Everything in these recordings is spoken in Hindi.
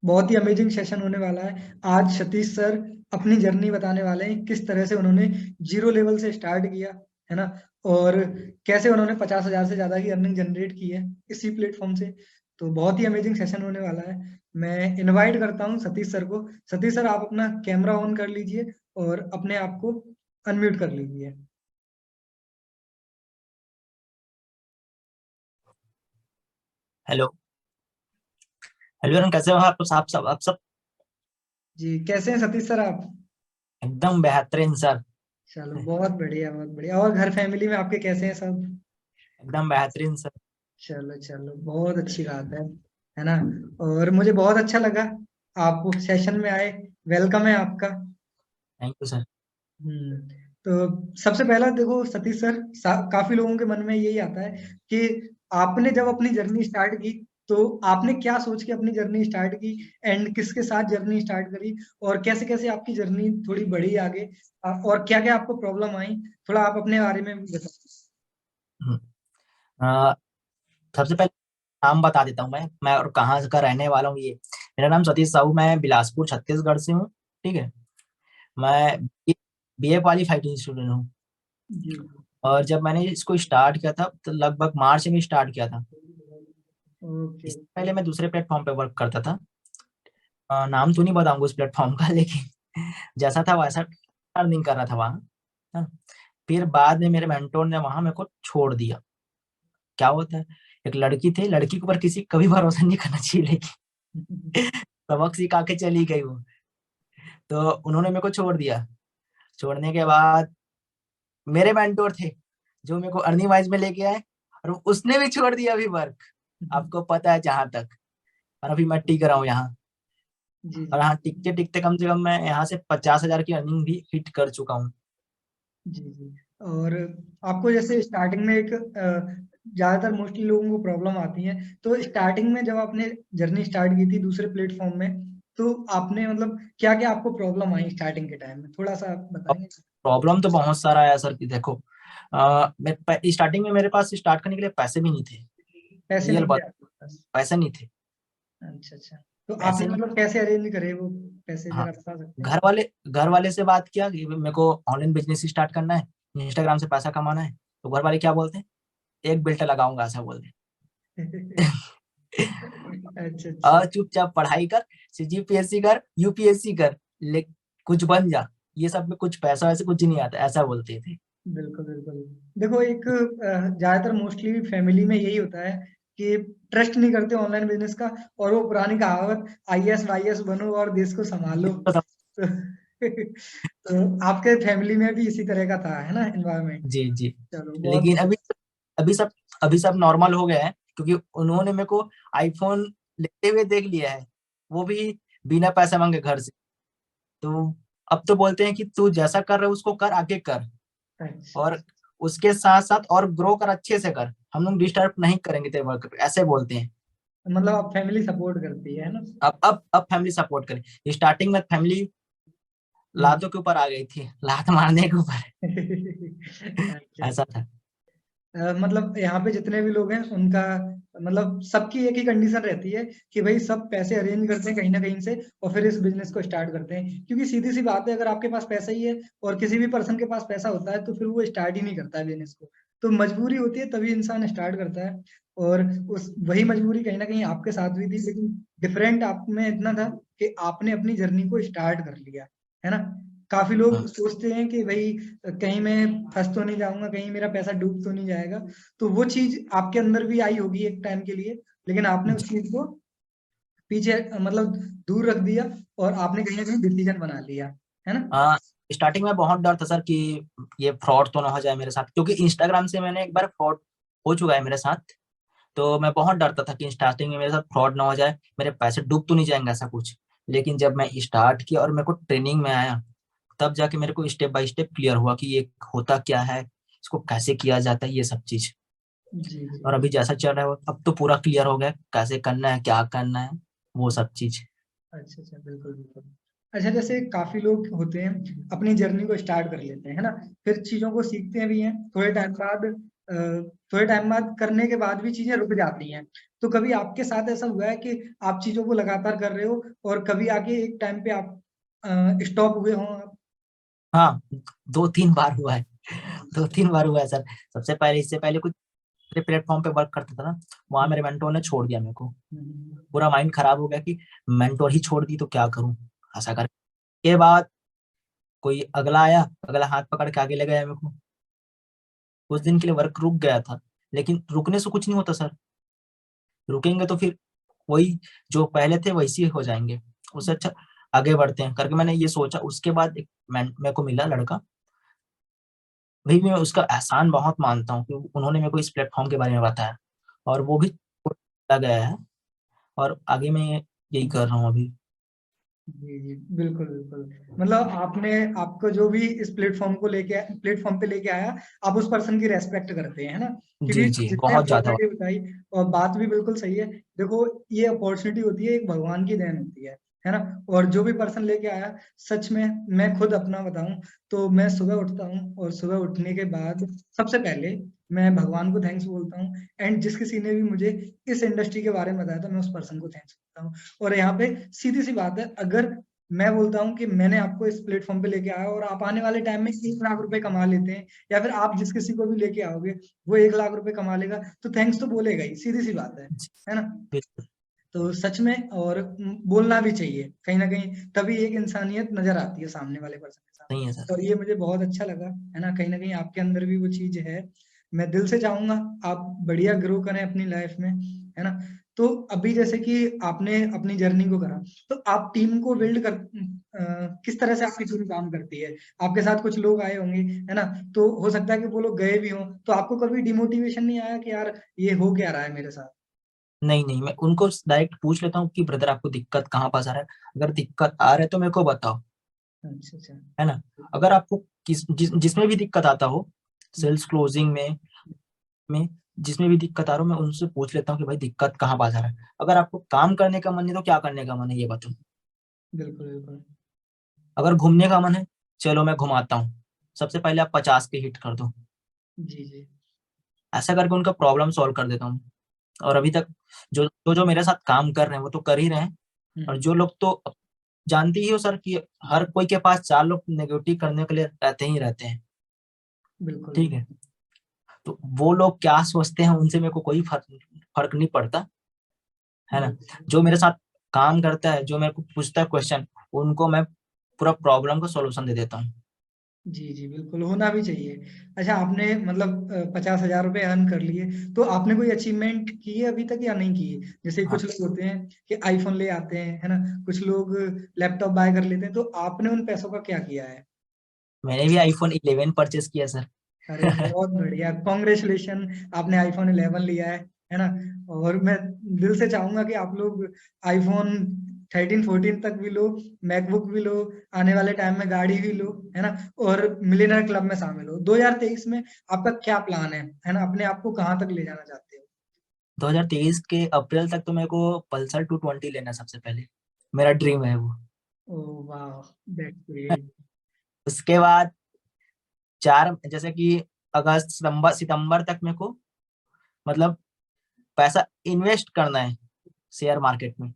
बहुत ही अमेजिंग सेशन होने वाला है। आज सतीश सर अपनी जर्नी बताने वाले हैं, किस तरह से उन्होंने जीरो लेवल से स्टार्ट किया, है ना, और कैसे उन्होंने 50,000 से ज्यादा की अर्निंग जनरेट की है इसी प्लेटफॉर्म से। तो बहुत ही अमेजिंग सेशन होने वाला है। मैं इनवाइट करता हूँ सतीश सर को। सतीश सर, आप अपना कैमरा ऑन कर लीजिए और अपने आप को अनम्यूट कर लीजिए। हेलो। हेलो अरुण, कैसे हो आप सब? जी, कैसे हैं सतीश सर आप? एकदम बेहतरीन सर। चलो, बहुत बढ़िया, बहुत बढ़िया। और घर फैमिली में आपके कैसे हैं सब? एकदम बेहतरीन सर। चलो चलो, बहुत अच्छी बात है ना। और मुझे बहुत अच्छा लगा आप सेशन में आए। वेलकम है आपका। Thank you sir. हम्म। तो सबसे पहला देखो सतीश सर, काफी लोगों के मन में यही आता है कि आपने जब अपनी जर्नी स्टार्ट की, तो आपने क्या सोच के अपनी जर्नी स्टार्ट की, एंड किसके साथ जर्नी स्टार्ट करी, और कैसे कैसे आपकी जर्नी थोड़ी बढ़ी आगे, और क्या क्या आपको प्रॉब्लम आई, थोड़ा आप अपने बारे में भी बताओ। हम्म, अ, सबसे पहले नाम बता देता हूँ मैं और कहाँ का रहने वाला हूँ। ये मेरा नाम सतीश साहू, मैं बिलासपुर छत्तीसगढ़ से हूँ। ठीक है। मैं बीए क्वालिफाइड स्टूडेंट हूँ। जी। और जब मैंने इसको स्टार्ट किया था तो लगभग मार्च में स्टार्ट किया था। ओके। इससे पहले मैं दूसरे प्लेटफॉर्म पे वर्क करता था। नाम तो नहीं बताऊंगा उस प्लेटफॉर्म का, लेकिन जैसा था वैसा अर्निंग कर रहा था वहाँ। हाँ। फिर बाद में मेरे मेंटोर ने वहां मेरे को छोड़ दिया। क्या होता है, एक लड़की थी, लड़की के ऊपर किसी कभी भरोसा नहीं करना चाहिए, लेकिन सबक सिखा के चली गई वो। तो उन्होंने मेरे को छोड़ दिया। छोड़ने के बाद मेरे मेंटोर थे जो मेरे को अर्निंग वाइज में लेके आए, और उसने भी छोड़ दिया अभी वर्क। आपको पता है जहां तक। और अभी मैं टिक रहा हूँ यहाँ। जी और जी हाँ, टिकते टिकते कम से कम मैं यहाँ से 50,000 की अर्निंग भी हिट कर चुका हूँ। जी जी। और आपको जैसे स्टार्टिंग में एक ज्यादातर मोस्टली लोगों को प्रॉब्लम आती है, तो स्टार्टिंग में जब आपने जर्नी स्टार्ट की थी दूसरे प्लेटफॉर्म में, तो आपने मतलब क्या क्या आपको प्रॉब्लम आई स्टार्टिंग के टाइम में, थोड़ा सा आप बताएंगे? प्रॉब्लम तो बहुत सारा है सर कि देखो, स्टार्टिंग में मेरे पास स्टार्ट करने के लिए पैसे भी नहीं थे। पैसे रियल नहीं थे बात। आपके पास? पैसे नहीं थे। अच्छा अच्छा। तो पैसे आपने नहीं। मतलब कैसे अरेंज करे वो पैसे, हाँ। जरा बता सकते हैं? घर वाले से बात किया कि मेरे को ऑनलाइन बिजनेस स्टार्ट करना है, इंस्टाग्राम से पैसा कमाना है। तो घर वाले क्या बोलते हैं, एक बिल्टा लगाऊंगा ऐसा बोलते हैं। अच्छा अच्छा। और चुपचाप पढ़ाई कर, जीपीएससी कर, यूपीएससी कर, ले कुछ बन जा। ये सब में कुछ पैसा वैसे कुछ नहीं आता, ऐसा बोलते थे। बिल्कुल बिल्कुल। देखो, एक ज्यादातर मोस्टली फैमिली में यही होता है कि ट्रस्ट नहीं करते ऑनलाइन बिजनेस का, और वो पुरानी कहावत आईएएस वाईएएस बनो और देश को संभालो। तो, तो आपके फैमिली में भी इसी तरह का था, है ना, एनवायरनमेंट? जी जी। चलो, बहुत लेकिन बढ़िया। अभी सब अभी सब नॉर्मल हो गया है, क्योंकि उन्होंने मेरे को आईफोन लेते हुए देख लिया है, वो भी बिना पैसे मांगे घर से। तो अब तो बोलते हैं कि तू जैसा कर रहे हो उसको कर, आगे कर। अच्छा और अच्छा। उसके साथ साथ और ग्रो कर, अच्छे से कर, हम लोग डिस्टर्ब नहीं करेंगे तेरे वर्क पे, ऐसे बोलते हैं। मतलब आप फैमिली सपोर्ट करती है ना? अब फैमिली सपोर्ट करे। स्टार्टिंग में फैमिली हम्म। लातों के ऊपर आ गई थी, लात मारने के ऊपर। अच्छा ऐसा अच्छा। था। मतलब यहाँ पे जितने भी लोग हैं उनका मतलब सबकी एक ही कंडीशन रहती है कि भाई सब पैसे अरेंज करते हैं कहीं ना कहीं से, और फिर इस बिजनेस को स्टार्ट करते हैं। क्योंकि सीधी सी बात है, अगर आपके पास पैसा ही है और किसी भी पर्सन के पास पैसा होता है, तो फिर वो स्टार्ट ही नहीं करता है बिजनेस को। तो मजबूरी होती है तभी इंसान स्टार्ट करता है। और उस वही मजबूरी कहीं ना कहीं आपके साथ भी थी, लेकिन डिफरेंट आप में इतना था कि आपने अपनी जर्नी को स्टार्ट कर लिया, है ना। काफी लोग हाँ। सोचते हैं कि भाई कहीं मैं फंस तो नहीं जाऊंगा, कहीं मेरा पैसा डूब तो नहीं जाएगा। तो वो चीज आपके अंदर भी आई होगी एक टाइम के लिए, लेकिन आपने उस चीज को पीछे मतलब दूर रख दिया, और आपने कहीं ना कहीं डिसीजन बना लिया, है ना। हाँ। स्टार्टिंग में बहुत डर था सर कि ये फ्रॉड तो ना हो जाए मेरे साथ, क्योंकि इंस्टाग्राम से मैंने एक बार फ्रॉड हो चुका है मेरे साथ। तो मैं बहुत डरता था कि स्टार्टिंग में मेरे साथ फ्रॉड ना हो जाए, मेरे पैसे डूब तो नहीं जाएंगे ऐसा कुछ। लेकिन जब मैं स्टार्ट किया और मेरे को ट्रेनिंग में आया, तब जाके मेरे को स्टेप बाय स्टेप क्लियर हुआ कि ये होता क्या है, इसको कैसे किया जाता है, ये सब चीज। जी जी। और अभी जैसा चल रहा है अब तो पूरा क्लियर हो गया, कैसे करना है, क्या करना है, वो सब चीज। अच्छा अच्छा, बिल्कुल बिल्कुल। अच्छा, जैसे काफी लोग होते हैं अपनी जर्नी को स्टार्ट कर लेते हैं, है ना, फिर चीजों को सीखते भी हैं, थोड़े टाइम बाद करने के बाद भी चीजें रुक जाती हैं। तो कभी आपके साथ ऐसा हुआ है कि आप चीज़ों को लगातार कर रहे हो और कभी आके एक टाइम पे आप स्टॉप हुए हों आप? हाँ, 2-3 बार हुआ है। 2-3 बार हुआ है सर। सबसे पहले इससे पहले कुछ प्लेटफ़ॉर्म पे वर्क करता था ना, वहाँ मेरे मेंटर ने छोड़ दिया मेरे को। पूरा माइंड खराब हो गया कि मेंटर ही छोड़ दी तो क्या करूँ? ऐसा कर के बाद कोई अगला आया, अगला हाथ पकड़ के आगे ले गया मेरे को। कुछ दिन के लिए वर्क रुक गया था, लेकिन रुकने से कुछ नहीं होता सर। रुकेंगे तो फिर वही जो पहले थे वैसे ही हो जाएँगे। उससे अच्छा आगे बढ़ते हैं करके मैंने ये सोचा। उसके बाद एक मेरे को मिला लड़का, अभी भी मैं उसका एहसान बहुत मानता हूँ कि उन्होंने मेरे को इस प्लेटफ़ॉर्म के बारे में बताया और वो भी चला गया है और आगे मैं यही कर रहा हूँ अभी। जी, जी। बिल्कुल, बिल्कुल। मतलब आपने आपको जो भी इस प्लेटफ़ॉर्म पे लेके आया, आप उस पर्सन की रिस्पेक्ट करते हैं, है ना? क्योंकि जी, जी, जितने बहुत ज़्यादा। अपॉर्च्युनिटी बताई और बात भी बिल्कुल सही है। देखो, ये अपॉर्च्युनिटी होती है, एक भगवान की देन होती है ना? और जो भी पर्सन लेके आया, सच में मैं खुद अपना बताऊँ, तो मैं सुबह उठता हूँ और सुबह उठने के बाद सबसे पहले मैं भगवान को थैंक्स बोलता हूँ एंड जिस किसी ने भी मुझे इस इंडस्ट्री के बारे में बताया था, मैं उस पर्सन को थैंक्स बोलता हूँ। और यहाँ पे सीधी-सी बात है, अगर मैं बोलता हूँ कि मैंने आपको इस प्लेटफ़ॉर्म पे लेके आया और आप आने वाले टाइम में 1 लाख रुपए कमा लेते हैं या फिर आप जिस किसी को भी लेके आओगे, वो 1 लाख रुपए कमा लेगा, तो थैंक्स तो बोलेगा ही, सीधी-सी बात जी, है ना? बिल्कुल, तो सच में और बोलना भी चाहिए, कहीं न कहीं तभी एक इंसानियत नज़र आती है सामने वाले पर्सन के साथ। सही है सर। तो ये मुझे बहुत अच्छा लगा, है ना? कहीं न कहीं आपके अंदर भी वो चीज़ है। मैं दिल से चाहूँगा आप बढ़िया ग्रो करें अपनी लाइफ़ में, है ना? तो अभी जैसे कि आपने अपनी जर्नी को करा, तो आप टीम को बिल्ड किस तरह से आपकी टीम काम करती है? आपके साथ कुछ लोग आए होंगे, है ना? तो हो सकता है कि वो लोग गए भी हों, तो आपको कभी डिमोटिवेशन नहीं आया कि यार ये हो क्या रहा है मेरे साथ? नहीं, नहीं, मैं उनको डायरेक्ट पूछ लेता हूँ कि ब्रदर आपको दिक्कत कहाँ पास आ रहा है? अगर दिक्कत आ रहा है तो मेरे को बताओ, अच्छा, अच्छा। है ना? अगर आपको जिसमें भी दिक्कत आता हो, सेल्स क्लोजिंग में जिसमें भी दिक्कत आ रहा हो मैं उनसे पूछ लेता हूँ कि भाई दिक्कत कहाँ पास आ रहा है? अगर आपको काम करने का मन है तो क्या करने का मन है ये बताओ? बिल्कुल, बिल्कुल। अगर घूमने का मन है, चलो मैं घुमाता हूँ। सबसे पहले आप 50 के हिट कर दो। जी, जी। ऐसा करके उनका प्रॉब्लम सॉल्व कर देता हूँ। और अभी तक जो मेरे साथ काम कर रहे हैं वो तो कर ही रहे हैं हुँ, और हुँ। जो लोग तो जानती ही हो सर कि हर कोई के पास 4 लोग नेगेटिव करने के लिए रहते ही रहते हैं, बिल्कुल, ठीक बिल्कुल। है? तो वो लोग क्या सोचते हैं उनसे मेरे को कोई फ़र्क नहीं पड़ता, है ना? बिल्कुल। जो मेरे साथ काम करता है, जो मेरे को पूछता है क्वेश्चन, उनको मैं पूरा प्रॉब्लम का सॉल्यूशन दे देता हूँ। जी, जी, बिल्कुल, होना भी चाहिए। अच्छा आपने मतलब 50,000 रुपए अर्न कर लिए, तो आपने कोई अचीवमेंट की है अभी तक या नहीं की है? जैसे हाँ, कुछ लोग होते हैं कि आईफ़ोन ले आते हैं, है ना? कुछ लोग लैपटॉप बाय कर लेते हैं, तो आपने उन पैसों का क्या किया है? मैंने भी आईफ़ोन 11 परचेज़ किया सर। अरे बहुत बढ़िया, कांग्रेचुलेशन आपने आईफ़ोन 11 लिया है ना? और मैं दिल से चाहूँगा कि आप लोग आईफ़ोन 13-14 तक भी लो, मैकबुक भी लो, आने वाले टाइम में गाड़ी भी लो, है ना? और मिलियनेयर क्लब में शामिल हो। 2023 में आपका क्या प्लान है ना? अपने आप को कहाँ तक ले जाना चाहते हो? 2023 के अप्रैल तक तो मेरे को पल्सर 220 लेना है सबसे पहले। मेरा ड्रीम है वो। Oh wow! That's great. उसके बाद 4 जैसे कि अगस्त, सितंबर तक मेरे को मतलब पैसा इन्वेस्ट करना है शेयर मार्केट में।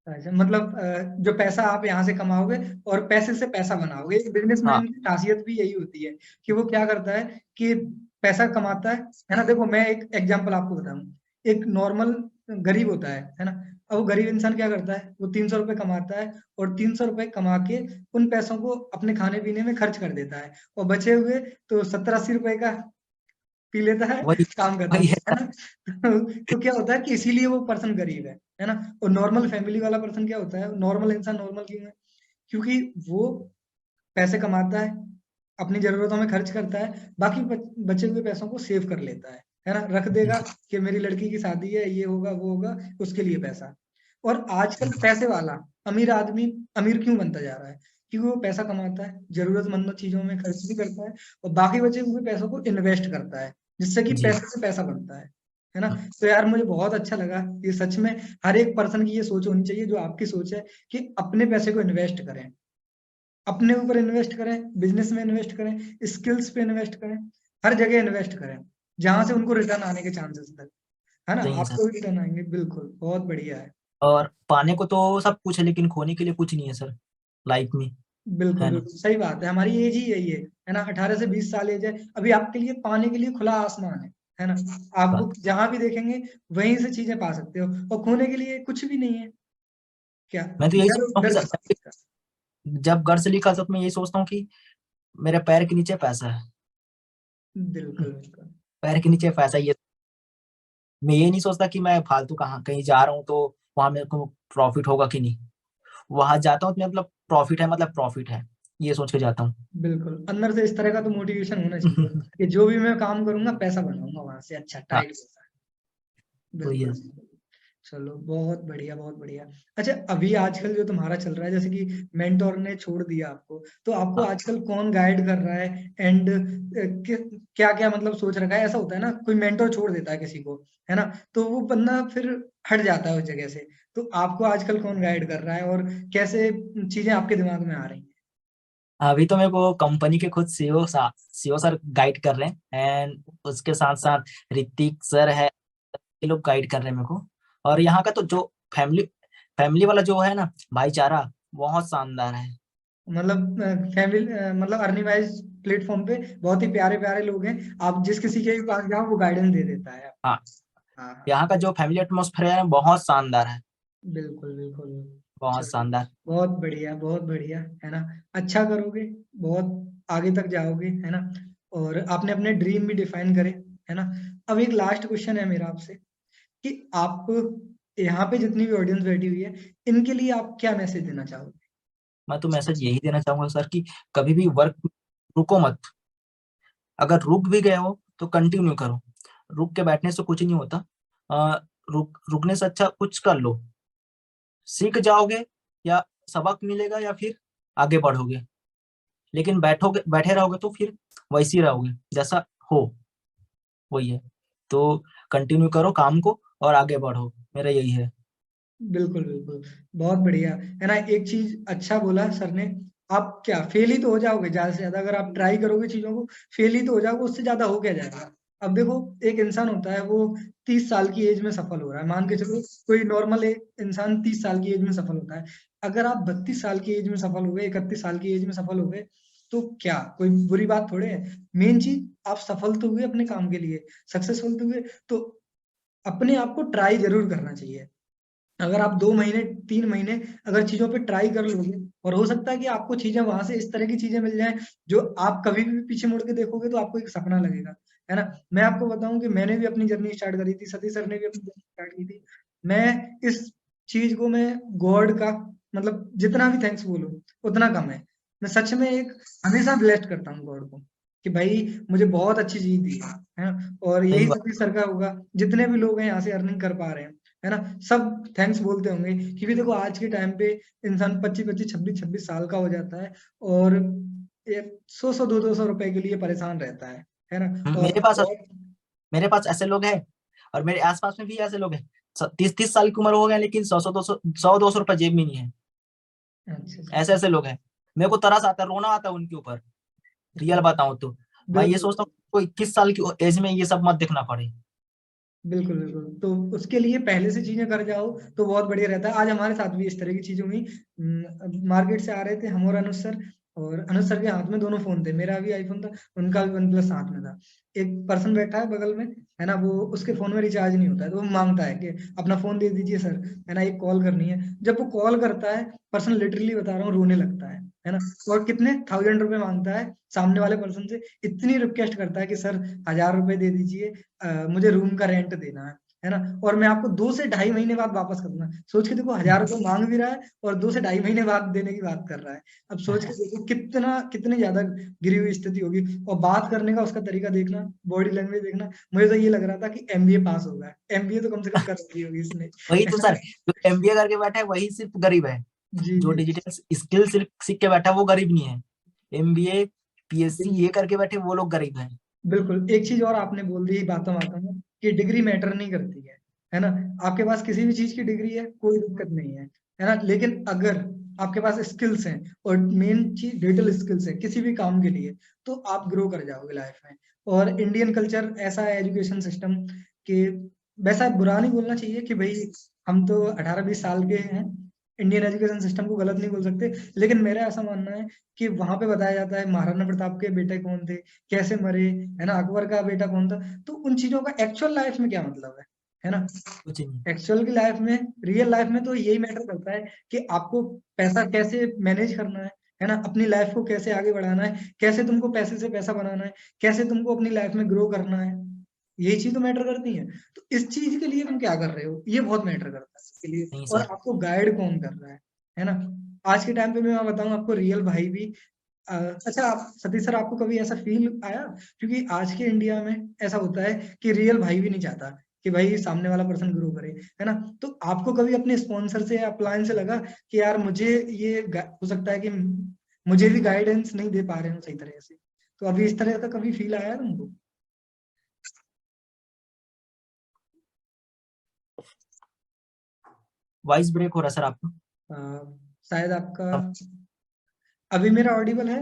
अच्छा मतलब जो पैसा आप यहाँ से कमाओगे और पैसे से पैसा बनाओगे। एक हाँ, बिज़नेसमैन की खासियत भी यही होती है कि वो क्या करता है कि पैसा कमाता है ना? देखो मैं एक एग्ज़ाम्पल आपको बताऊँ। एक नॉर्मल गरीब होता है ना? अब वो गरीब इंसान क्या करता है? वो ₹300 कमाता है और ₹300 कमा के उन पैसों को अपने खाने-पीने में खर्च कर देता है और बचे हुए तो 70-80 रुपए का पी लेता है, वही काम खत्म, वही है है सर। ना? तो क्या होता है कि इसीलिए वो पर्सन गरीब है ना? और नॉर्मल फैमिली वाला पर्सन क्या होता है? नॉर्मल इंसान नॉर्मल क्यों है? क्योंकि वो पैसे कमाता है, अपनी ज़रूरतों में खर्च करता है, बाकी बचे हुए पैसों को सेव कर लेता है ना? रख देगा कि मेरी लड़की की शादी है, ये होगा, वो होगा, उसके लिए पैसा। और आजकल पैसे वाला अमीर आदमी अमीर क्यों बनता जा रहा है? क्योंकि वो पैसा कमाता है, ज़रूरतमंद चीज़ों में खर्च भी करता है और बाकी बचे हुए पैसों को इन्वेस्ट करता है, जिससे कि जी, पैसे से पैसा बनता है ना? तो यार मुझे बहुत अच्छा लगा, ये सच में हर एक पर्सन की ये सोच होनी चाहिए जो आपकी सोच है कि अपने पैसे को इन्वेस्ट करें। अपने ऊपर इन्वेस्ट करें, बिज़नेस में इन्वेस्ट करें, स्किल्स पे इन्वेस्ट करें, हर जगह इन्वेस्ट करें, जहाँ से उनको रिटर्न आने के चांसेस तक, है ना, सही है सर। आपको भी रिटर्न आएंगे। बिल्कुल, बहुत बढ़िया है। और पाने को तो सब कुछ है, लेकिन खोने के लिए कुछ नहीं है सर लाइफ में, बिल्कुल है ना। बिल्कुल सही बात है, हमारी एज ही यही है ना, 18 से 20 साल एज है अभी, आपके लिए पाने के लिए खुला आसमान है ना। आपको जहां भी देखेंगे वहीं से चीजें पा सकते हो, और खोने के लिए कुछ भी नहीं है। क्या मैं तो यही डर, सोचता हूँ कि डर सर, किस चीज का? जब घर से निकलता हूँ तो मैं यही सोचता हूँ कि मेरे पैर के नीचे पैसा है। बिल्कुल बिल्कुल। पैर के नीचे पैसा, ये मैं ये नहीं सोचता कि मैं फालतू कहाँ कहीं जा रहा हूँ तो वहां मेरे को प्रॉफिट होगा कि नहीं। वहां जाता हूँ तो मतलब प्रॉफिट है, मतलब प्रॉफिट है, ये सोच के जाता हूँ। बिल्कुल, अंदर से इस तरह का तो मोटिवेशन होना चाहिए कि जो भी मैं काम करूंगा पैसा बनाऊंगा वहां से, अच्छा हाँ, टाइट पैसा। वही बिल्कुल। है। चलो बहुत बढ़िया, बहुत बढ़िया। अच्छा, अभी आजकल जो तुम्हारा चल रहा है, जैसे कि मेंटोर ने छोड़ दिया आपको, तो आपको हाँ, आजकल कौन गाइड कर रहा है, एंड क्या क्या मतलब सोच रखा है? ऐसा होता है ना, कोई मेंटोर छोड़ देता है किसी को, है ना, तो वो बंदा फिर हट जाता है उस जगह से। तो आपको आजकल कौन गाइड कर रहा है, और कैसे चीजें आपके दिमाग में आ रही हैं? अभी तो मेरे को कंपनी के खुद सीओ सर गाइड कर रहे हैं, एंड उसके साथ साथ ऋतिक सर है, ये लोग गाइड कर रहे हैं मेरे को। और यहाँ का तो जो फैमिली फैमिली वाला जो है ना भाईचारा, बहुत शानदार है। मतलब फैमिली, मतलब अर्निंग वाइज प्लेटफॉर्म पे बहुत ही प्यारे प्यारे लोग हैं, आप जिस किसी के भी पास जाओ वो गाइडेंस दे देता है। हाँ, हाँ हाँ। यहाँ का जो फैमिली एटमोसफेयर है बहुत शानदार है, बिल्कुल बिल्कुल। बहुत चलो शानदार। बहुत बढ़िया, बहुत बढ़िया, है ना। अच्छा करोगे, बहुत आगे तक जाओगे, है ना। और आपने अपने ड्रीम भी डिफाइन करे, है ना। अब एक लास्ट क्वेश्चन है मेरा आपसे, कि आप यहाँ पे जितनी भी ऑडियंस बैठी हुई है, इनके लिए आप क्या मैसेज देना चाहोगे? मैं तो मैसेज यही देना चाहूंगा सर कि कभी भी वर्क रुको मत। अगर रुक भी गए हो तो कंटिन्यू करो। रुक के बैठने से कुछ नहीं होता। रुकने से अच्छा कुछ कर लो, सीख जाओगे, या सबक मिलेगा, या फिर आगे बढ़ोगे। लेकिन बैठे रहोगे तो फिर वैसे ही रहोगे जैसा हो, वही है। तो कंटिन्यू करो काम को और आगे बढ़ो, मेरा यही है। बिल्कुल बिल्कुल, बहुत बढ़िया, है ना। एक चीज अच्छा बोला सर ने, आप क्या फेल ही तो हो जाओगे ज्यादा से ज्यादा, अगर आप ट्राई करोगे चीजों को, फेल ही तो हो जाओगे, उससे ज्यादा हो क्या जाएगा। अब देखो, एक इंसान होता है, वो 30 साल की एज में सफल हो रहा है, मान के चलो कोई नॉर्मल इंसान 30 साल की एज में सफल होता है। अगर आप 32 साल की एज में सफल हो गए, 31 साल की एज में सफल हो गए, तो क्या कोई बुरी बात थोड़े है। मेन चीज, आप सफल तो हुए अपने काम के लिए, सक्सेसफुल तो हुए, तो अपने आप को ट्राई जरूर करना चाहिए। अगर आप 2 महीने 3 महीने अगर चीज़ों पे ट्राई कर लोगे, और हो सकता है कि आपको चीज़ें वहाँ से इस तरह की चीज़ें मिल जाएँ, जो आप कभी भी पीछे मुड़ के देखोगे तो आपको एक सपना लगेगा, है ना? मैं आपको बताऊँ कि मैंने भी अपनी जर्नी स्टार्ट करी थी, सतीश सर ने भी अपनी जर्नी स्टार्ट की थी। मैं इस चीज़ को, मैं गॉड का मतलब जितना भी थैंक्स बोलूँ, उतना कम है। मैं सच में एक हमेशा ब्लेस्ड करता हूँ गॉड को, कि भाई मुझे बहुत अच्छी चीज़ दी है ना? और सही यही बात। सतीश सर का होगा, जितने भी लोग हैं यहाँ से अर्निंग कर पा रहे हैं, है ना, सब थैंक्स बोलते होंगे। क्योंकि देखो आज के टाइम पे इंसान 25-25, 26-26 साल का हो जाता है, और ये 100-100, 200 रुपए के लिए परेशान रहता है ना। और मेरे पास बहुत मेरे पास ऐसे लोग हैं, और मेरे आसपास में भी ऐसे लोग हैं, 30 30 साल की उम्र हो गया, लेकिन 100 200 200 रुपए जेब में नहीं है। अच्छा अच्छा। ऐसे ऐसे लोग हैं। मेरे को तरस आता है, रोना आता है उनके ऊपर, रियल बताऊं तो। मैं ये बिल्कुल सोचता हूँ कोई 21 साल की एज में ये सब मत देखना पड़े। बिल्कुल बिल्कुल, तो उसके लिए पहले से चीजें कर जाओ तो बहुत बढ़िया रहता है। आज हमारे साथ भी इस तरह की चीजें हुई। मार्केट से आ रहे थे हम और अनुज सर, और अनुज सर के हाथ में दोनों फोन थे, मेरा भी आईफोन था, उनका भी वन प्लस हाथ में था। एक पर्सन बैठा है बगल में, है ना, वो उसके फोन में रिचार्ज नहीं होता है, तो वो मांगता है कि अपना फोन दे दीजिए सर, है ना, एक कॉल करनी है। जब वो कॉल करता है, पर्सन लिटरली बता रहा हूँ रोने लगता है ना। और कितने 1000 रुपए मांगता है सामने वाले पर्सन से, इतनी रिक्वेस्ट करता है कि सर 1000 रुपए दे दीजिए, मुझे रूम का रेंट देना है ना, और मैं आपको 2 से ढाई महीने बाद वापस करूंगा। सोच के देखो, 1000 रुपए मांग भी रहा है और 2 से ढाई महीने बाद देने की बात कर रहा है। अब सोच के देखो कितना कितनी ज्यादा गिरी हुई स्थिति होगी। और बात करने का उसका तरीका देखना, बॉडी लैंग्वेज देखना, मुझे तो ये लग रहा था कि एमबीए पास होगा, एमबीए तो कम से कम कर रही होगी इसने। वही तो सर, जो एमबीए करके बैठा है वही सिर्फ गरीब है। जी जो जी। डिजिटल स्किल सिर्फ सीख के बैठा है वो गरीब नहीं है। एमबीए पीएससी ये करके बैठे वो लोग गरीब हैं। बिल्कुल, एक चीज़ और आपने बोल दी बातों बातों में, कि डिग्री मैटर नहीं करती है ना? आपके पास किसी भी चीज़ की डिग्री है, कोई दिक्कत नहीं है ना? लेकिन अगर आपके पास स्किल्स हैं, और मेन चीज़ डिजिटल स्किल्स है किसी भी काम के लिए, तो आप ग्रो कर जाओगे लाइफ में। और इंडियन कल्चर ऐसा है, एजुकेशन सिस्टम, कि वैसा बुरा नहीं बोलना चाहिए कि भाई हम तो 18-20 साल के हैं, इंडियन एजुकेशन सिस्टम को गलत नहीं बोल सकते, लेकिन मेरा ऐसा मानना है कि वहां पे बताया जाता है महाराणा प्रताप के बेटे कौन थे, कैसे मरे, है ना, अकबर का बेटा कौन था, तो उन चीजों का एक्चुअल लाइफ में क्या मतलब है ना। कुछ नहीं। एक्चुअल की लाइफ में, रियल लाइफ में तो यही मैटर करता है कि आपको पैसा कैसे मैनेज करना है ना, अपनी लाइफ को कैसे आगे बढ़ाना है, कैसे तुमको पैसे से पैसा बनाना है, कैसे तुमको अपनी लाइफ में ग्रो करना है, यही चीज तो मैटर करती है। तो इस चीज के लिए तुम क्या कर रहे हो, ये बहुत मैटर करता है इसके लिए, नहीं और सर। आपको गाइड कौन कर रहा है ना। आज के टाइम पे मैं बताऊं आपको, रियल भाई भी अच्छा, आप सतीश सर, आपको कभी ऐसा फील आया, क्योंकि आज के इंडिया में ऐसा होता है कि रियल भाई भी नहीं चाहता कि भाई सामने वाला पर्सन ग्रो करे, है ना, तो आपको कभी अपने स्पॉन्सर से या अपलाइन से लगा कि यार मुझे ये हो सकता है कि मुझे भी गाइडेंस नहीं दे पा रहे हो सही तरह से, तो अभी इस तरह का कभी फील आया तुमको? वॉइस ब्रेक हो रहा है सर आपका। अ, शायद आपका, अब अभी मेरा ऑडिबल है?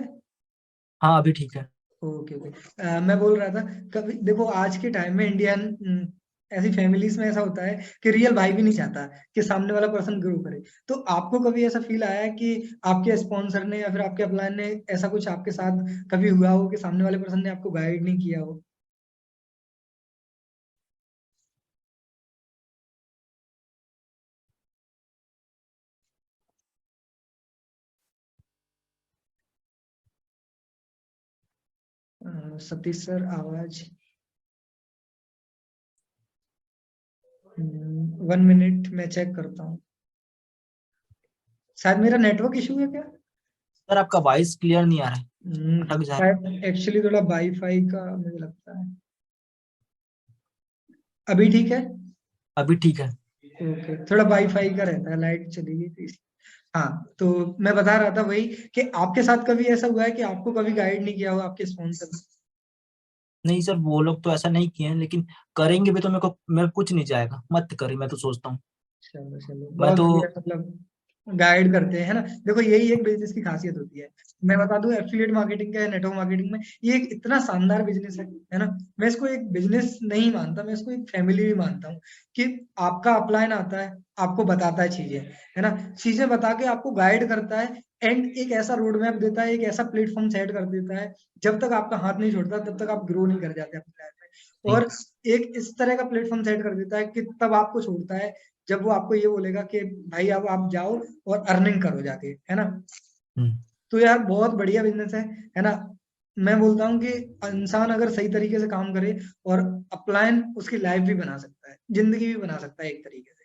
हाँ अभी ठीक है। Okay okay. मैं बोल रहा था, कभी देखो आज के टाइम में इंडियन ऐसी फैमिलीज में ऐसा होता है कि रियल भाई भी नहीं चाहता कि सामने वाला पर्सन ग्रो करे, तो आपको कभी ऐसा फील आया है कि आपके स्पॉन्सर ने या फिर आपके अपलाइन ने ऐसा कुछ आपके साथ कभी हुआ हो कि सामने वाले पर्सन ने आपको गाइड नहीं किया हो? सतीश सर आवाज, 1 मिनट मैं चेक करता हूँ, शायद मेरा नेटवर्क इशू है क्या? सर आपका वॉइस क्लियर नहीं आ रहा है, अटक जा रहा है। शायद एक्चुअली थोड़ा वाईफाई का मुझे लगता है। अभी ठीक है? अभी ठीक है। ओके, थोड़ा वाईफाई का रहता है, लाइट चली गई थी हाँ, तो मैं बता रहा था वही कि आपके साथ कभी ऐसा हुआ है कि आपको कभी गाइड नहीं किया हो आपके स्पॉन्सर? नहीं सर वो लोग तो ऐसा नहीं किए हैं, लेकिन करेंगे भी तो मेरे कुछ नहीं जाएगा, मत करी, मैं तो सोचता हूँ। चलो चलो, मैं बहुत तो बढ़िया, मतलब गाइड करते हैं ना। देखो यही एक बिजनेस की खासियत होती है। मैं बता दूं, एफिलिएट मार्केटिंग का, नेटवर्क मार्केटिंग में ये एक इतना शानदार बिजनेस है ना। मैं इसको एक बिजनेस नहीं मानता, मैं इसको एक फैमिली भी मानता हूँ कि आपका अपलाइन आता है, आपको बताता है चीजें, है ना, चीजें बता के आपको गाइड करता है, एंड एक ऐसा रोड मैप देता है, एक ऐसा प्लेटफॉर्म सेट कर देता है, जब तक आपका हाथ नहीं छोड़ता तब तक आप ग्रो नहीं कर जाते अपनी लाइफ में, नहीं। और एक इस तरह का प्लेटफॉर्म सेट कर देता है कि तब आपको छोड़ता है जब वो आपको ये बोलेगा कि भाई अब आप जाओ और अर्निंग करो जाके, है ना। हम्म। तो यार बहुत बढ़िया बिजनेस है ना। मैं बोलता हूँ कि इंसान अगर सही तरीके से काम करे और अपलाइन उसकी लाइफ भी बना सकता है, जिंदगी भी बना सकता है एक तरीके से।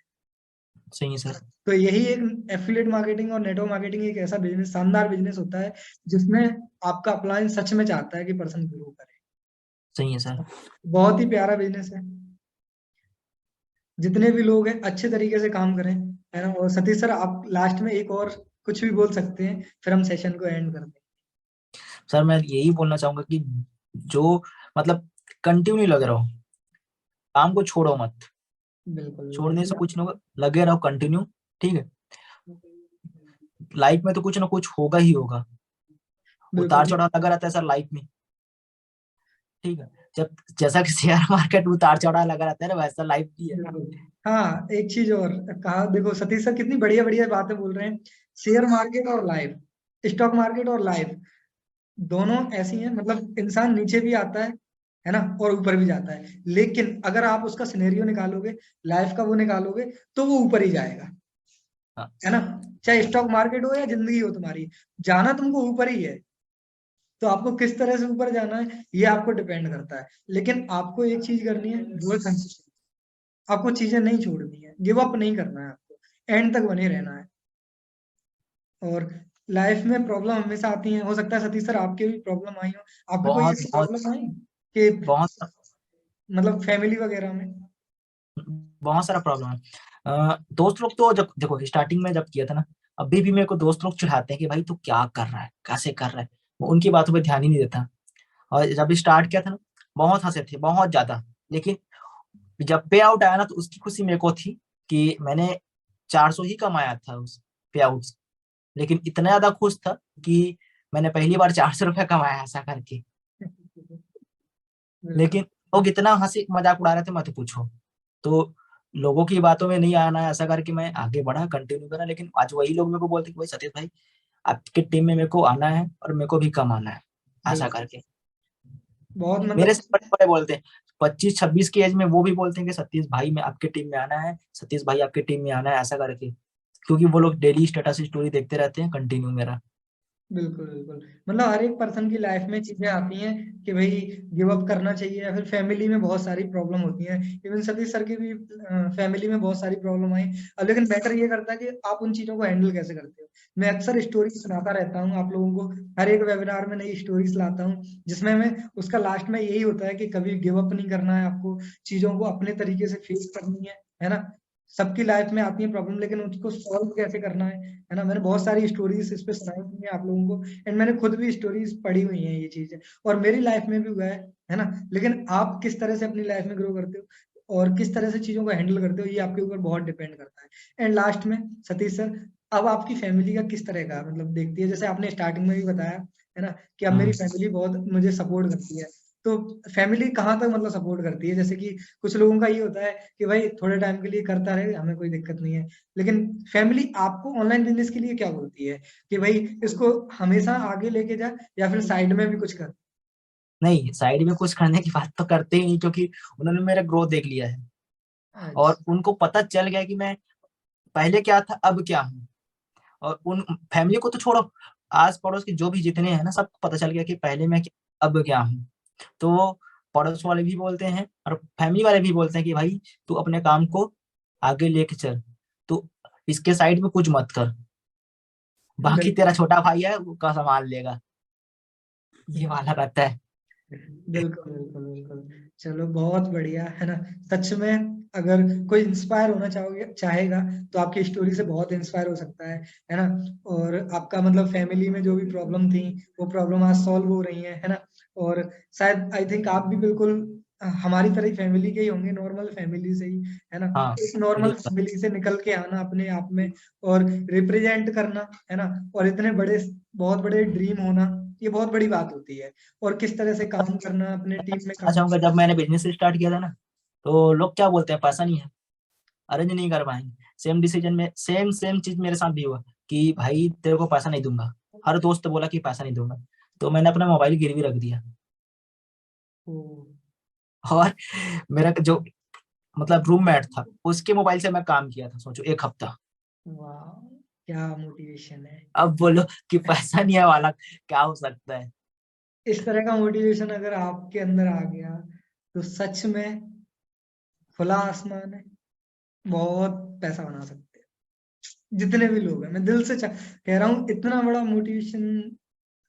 सही है सर। तो यही एक एफिलिएट मार्केटिंग और नेटवर्क मार्केटिंग एक ऐसा बिजनेस, शानदार बिजनेस होता है जिसमें आपका अपलाइन सच में चाहता है कि पर्सन ग्रो करे। सही है सर। बहुत ही प्यारा बिजनेस है। जितने भी लोग हैं अच्छे तरीके से काम करें, है ना। और सतीश सर, आप लास्ट में एक और कुछ भी बोल सकते हैं, फिर हम सेशन को एंड कर दें। सर मैं यही बोलना चाहूंगा कि जो मतलब कंटिन्यू लगे रहो, काम को छोड़ो मत, बिल्कुल छोड़ने से बिल्कुल। कुछ ना होगा, लगे रहो कंटिन्यू। ठीक है, लाइफ में तो कुछ ना कुछ होगा ही होगा, उतार बिल्कुल। चढ़ाव लगा रहता है सर लाइफ में। ठीक है, जब जैसा कि शेयर मार्केट में उतार चढ़ाव लगा रहता है ना, वैसा लाइफ भी है। बिल्कुल। हाँ, एक चीज और कहा, देखो सतीश सर कितनी बढ़िया बढ़िया बातें बोल रहे हैं। शेयर मार्केट और लाइफ, स्टॉक मार्केट और लाइफ, दोनों ऐसी हैं, मतलब इंसान नीचे भी आता है ना, और ऊपर भी जाता है, लेकिन अगर आप उसका सिनेरियो निकालोगे, लाइफ का वो निकालोगे, तो वो ऊपर ही जाएगा, हाँ। है ना। चाहे स्टॉक मार्केट हो या जिंदगी हो तुम्हारी, जाना तुमको ऊपर ही है। तो आपको किस तरह से ऊपर जाना है ये आपको डिपेंड करता है, लेकिन आपको एक चीज करनी है, वो है कंसिस्टेंसी। आपको चीजें नहीं छोड़नी है, गिव अप नहीं करना है, आपको एंड तक बने रहना है। और लाइफ में प्रॉब्लम हमेशा आती है, हो सकता है सतीश सर आपके भी प्रॉब्लम आई हो, आपकी कोई बहुत ऐसी बहुत प्रॉब्लम आई कि बहुत मतलब फैमिली वगैरह में? बहुत सारा प्रॉब्लम है। दोस्त लोग तो जब देखो स्टार्टिंग में जब किया था ना, अभी भी मेरे को दोस्त लोग चिढ़ाते हैं कि भाई तू क्या कर रहा है, कैसे कर रहा है, वो उनकी बातों पे ध्यान ही नहीं देता। और जब स्टार्ट किया था ना, बहुत हंसे थे, बहुत ज्यादा। लेकिन जब पे आउट आया ना, तो उसकी खुशी मेरे को थी कि मैंने 400 ही कमाया था उस पे आउट से, लेकिन इतना ज्यादा खुश था कि मैंने पहली बार 400 रुपया कमाया ऐसा करके। बिल्कुल। लेकिन लोग इतना हंसी मजाक उड़ा रहे थे, मत पूछो। तो लोगों की बातों में नहीं आना है, ऐसा करके मैं आगे बढ़ा, कंटिन्यू करा। लेकिन आज वही लोग मेरे को बोलते कि भाई सतीश भाई आपके टीम में मेरे को आना है और मेरे को भी कम आना है, ऐसा बिल्कुल। करके बहुत मेरे मतलब से बड़े बड़े बोलते हैं। 25-26 की एज में वो भी बोलते हैं कि सतीश भाई मैं आपके टीम में आना है, सतीश भाई आपके टीम में आना है, ऐसा करके, क्योंकि वो लोग डेली स्टेटस स्टोरी देखते रहते हैं कंटिन्यू मेरा। बिल्कुल, बिल्कुल। मतलब हर एक पर्सन की लाइफ में चीज़ें आती हैं कि भई गिव अप करना चाहिए, या फिर फैमिली में बहुत सारी प्रॉब्लम होती हैं। इवन सतीश सर की भी फैमिली में बहुत सारी प्रॉब्लम आई। लेकिन मैटर ये करता है कि आप उन चीज़ों को हैंडल कैसे करते हो। मैं अक्सर स्टोरीज़ सुनाता रहता हूँ आप लोगों को, हर एक वेबिनार में नई स्टोरीज़ लाता हूँ, जिसमें मैं उसका लास्ट में यही होता है कि कभी गिव अप नहीं करना है आपको, चीज़ों को अपने तरीके से फेस करनी है ना? सबकी लाइफ में आती है प्रॉब्लम, लेकिन उसको सॉल्व कैसे करना है ना? मैंने बहुत सारी स्टोरीज इस पे सुनाई हुई है आप लोगों को, एंड मैंने खुद भी स्टोरीज पढ़ी हुई हैं ये चीजें, और मेरी लाइफ में भी हुआ है ना? लेकिन आप किस तरह से अपनी लाइफ में ग्रो करते हो और किस तरह से चीजों को हैंडल करते हो, ये आपके ऊपर बहुत डिपेंड करता है। एंड लास्ट में सतीश सर, अब आपकी फैमिली का किस तरह का मतलब देखती है? जैसे आपने स्टार्टिंग में भी बताया है ना कि अब मेरी फैमिली बहुत मुझे सपोर्ट करती है, तो फैमिली कहाँ तक मतलब सपोर्ट करती है? जैसे कि कुछ लोगों का ये होता है कि भाई थोड़े टाइम के लिए करता रहे, हमें कोई दिक्कत नहीं है, लेकिन फैमिली आपको ऑनलाइन बिजनेस के लिए क्या बोलती है कि भाई इसको हमेशा आगे लेके जा, या फिर साइड में भी कुछ कर? नहीं, साइड में कुछ करने की बात तो करते ही नहीं, क्योंकि उन्होंने मेरा ग्रोथ देख लिया है और अच्छा। उनको पता चल गया कि मैं पहले क्या था अब क्या हूँ। और उन फैमिली को तो छोड़ो, आस पड़ोस के जो भी जितने हैं ना, सबको पता चल गया कि पहले मैं क्या अब क्या हूँ। तो पड़ोस वाले भी बोलते हैं और फैमिली वाले भी बोलते हैं कि भाई तू अपने काम को आगे लेके चल, तू इसके साइड में कुछ मत कर, बाकी बिल्कुल, तेरा छोटा भाई है वो का संभाल लेगा, ये वाला रहता है। बिल्कुल, बिल्कुल, बिल्कुल। चलो बहुत बढ़िया, है ना? सच में अगर कोई इंस्पायर होना चाहेगा, तो आपकी स्टोरी से बहुत इंस्पायर हो सकता है ना? और आपका मतलब फैमिली में जो भी प्रॉब्लम थी, वो प्रॉब्लम आज सॉल्व हो रही है ना? और शायद आई थिंक आप भी बिल्कुल हमारी तरह ही फैमिली के ही होंगे, नॉर्मल फैमिली से ही, है ना? हाँ एक नॉर्मल बिल्कुल। फैमिली से निकल के आना अपने आप में, और रिप्रेजेंट करना, है ना? और इतने बड़े, बहुत बड़े ड्रीम होना, ये बहुत बड़ी बात होती है। और किस तरह से काम करना, अपने टीम में मैं काम चाहूंगा, जब मैंने बिजनेस स्टार्ट किया था ना, तो लोग क्या बोलते हैं पैसा नहीं है, अरेंज नहीं कर पाएंगे। सेम डिसीजन में सेम सेम चीज मेरे साथ भी हुआ कि भाई तेरे को पैसा नहीं दूंगा। हर दोस्त बोला कि पैसा नहीं दूंगा, तो मैंने अपना मोबाइल गिरवी रख दिया। ओ, और मेरा जो मतलब रूममेट था उसके मोबाइल से मैं काम किया था, सोचो 1 हफ्ता। वाह, क्या मोटिवेशन है! अब बोलो कि पैसा नहीं है वाला क्या हो सकता है। इस तरह का मोटिवेशन अगर आपके अंदर आ गया, तो सच में खुला आसमान है, बहुत पैसा बना सकते हैं जितने भी लोग हैं। मैं दिल से कह रहा हूँ, इतना बड़ा मोटिवेशन,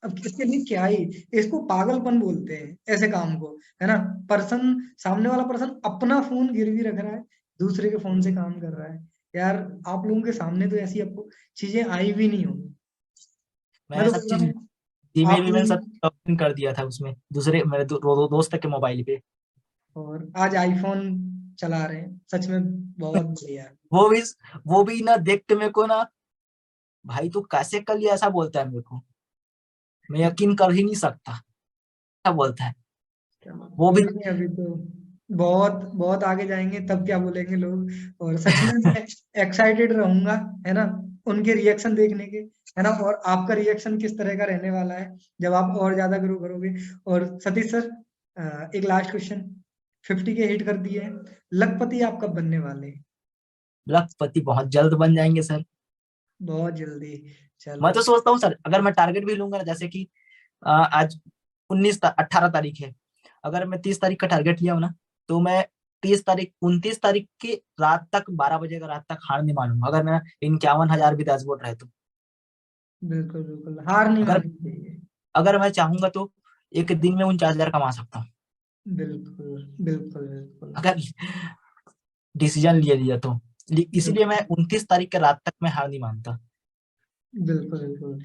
अब इसके लिए क्या ही, इसको पागलपन बोलते हैं ऐसे काम को, है ना? पर्सन, सामने वाला पर्सन अपना फोन गिरवी रख रहा है, दूसरे के फोन से काम कर रहा है। यार, आप लोगों के सामने तो ऐसी आपको चीजें आई भी नहीं होंगी। मैं मैंने तो सब बोल रहा चीज हूँ ईमेल आप वीमेल सब लोग, लॉगिन कर दिया था उसमें, दूसरे मेरे दोस्त के मोबाइल पे। और आज आईफोन चला रहे हैं, सच में बहुत बढ़िया है। वो भी वो भी ना देख के मेरे को ना, भाई तू कैसे कर लिया ऐसा बोलता है मेरे को, मैं यकीन कर ही नहीं सकता, क्या बोलता है वो कोई भी। नहीं, अभी तो बहुत बहुत आगे जाएंगे, तब क्या बोलेंगे लोग। और सच में मैं एक्साइटेड रहूंगा, है ना, उनके रिएक्शन देखने के, है ना? और आपका रिएक्शन किस तरह का रहने वाला है जब आप और ज्यादा ग्रो करोगे। और सतीश सर, एक लास्ट क्वेश्चन, 50 के हिट कर दिए हैं, लखपति आप कब बनने वाले हैं? लखपति बहुत जल्द बन जाएंगे सर। बहुत जल्दी। मैं चलो। तो सोचता हूँ सर, अगर मैं टारगेट भी लूंगा ना, जैसे कि आज 18 तारीख है, अगर मैं 30 तारीख का टारगेट लिया हूं ना, तो मैं 29 तारीख की रात तक, 12 बजे का रात तक हार नहीं मानूंगा, अगर मैं 51,000 भी डैशबोर्ड रहे तो। बिल्कुल, बिल्कुल, हार नहीं अगर माननी चाहिए। अगर मैं चाहूंगा तो एक दिन में 49,000 कमा सकता हूँ, बिल्कुल, बिल्कुल, बिल्कुल, अगर डिसीजन लिए लिया तो। इसीलिए मैं बिल्कुल, 29 तारीख के रात तक मैं हार नहीं मानता। बिल्कुल, बिल्कुल।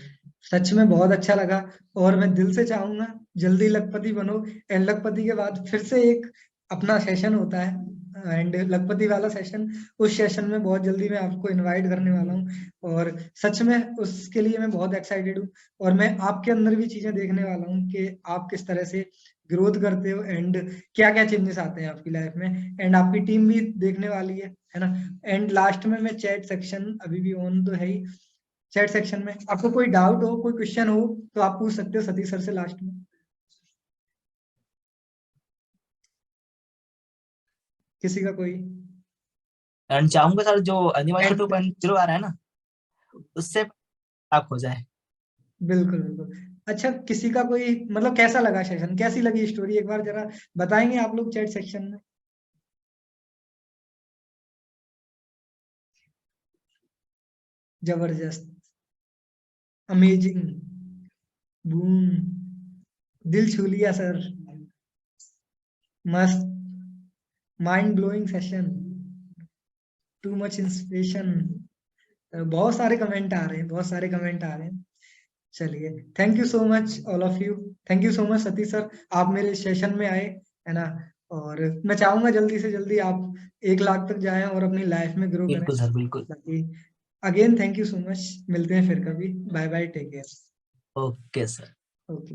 सच में बहुत अच्छा लगा, और मैं दिल से चाहूँगा जल्दी लखपति बनो, एंड लखपति के बाद फिर से एक अपना सेशन होता है, एंड लखपति वाला सेशन, उस सेशन में बहुत जल्दी मैं आपको इनवाइट करने वाला हूँ, और सच में उसके लिए मैं बहुत एक्साइटेड हूँ। और मैं आपके अंदर भी चीज़ें देखने वाला हूँ कि आप किस तरह से ग्रोथ करते हो एंड क्या-क्या चेंजेस आते हैं आपकी लाइफ में एंड आपकी टीम भी देखने वाली है ना? एंड लास्ट में मैं चैट सेक्शन अभी भी ऑन तो है ही, चैट सेक्शन में आपको कोई डाउट हो, कोई क्वेश्चन हो तो आप पूछ सकते हो सतीश सर से लास्ट में। किसी का कोई? एंड चाहूंगा सर जो एनिमेशन एंड 2.0 आ रहा है ना, उससे आप हो जाए। बिल्कुल, बिल्कुल। अच्छा किसी का कोई मतलब कैसा लगा सेशन? कैसी लगी स्टोरी एक बार ज़रा बताएँगे आप लोग चैट सेक्शन में? जबरदस्त, अमेजिंग, बूम, दिल छू लिया सर, मस्त, mind blowing session, too much inspiration. बहुत सारे कमेंट आ रहे हैं, बहुत सारे कमेंट आ रहे हैं। चलिए, thank you so much all of you. Thank you so much Satish sir, आप मेरे सेशन में आए, है ना? और मैं चाहूँगा जल्दी से जल्दी आप 1 लाख तक जाएँ और अपनी लाइफ में ग्रो करें। बिल्कुल सर, बिल्कुल। बाकी again thank you so much, मिलते हैं फिर कभी। Bye bye, take care. Okay sir. Okay.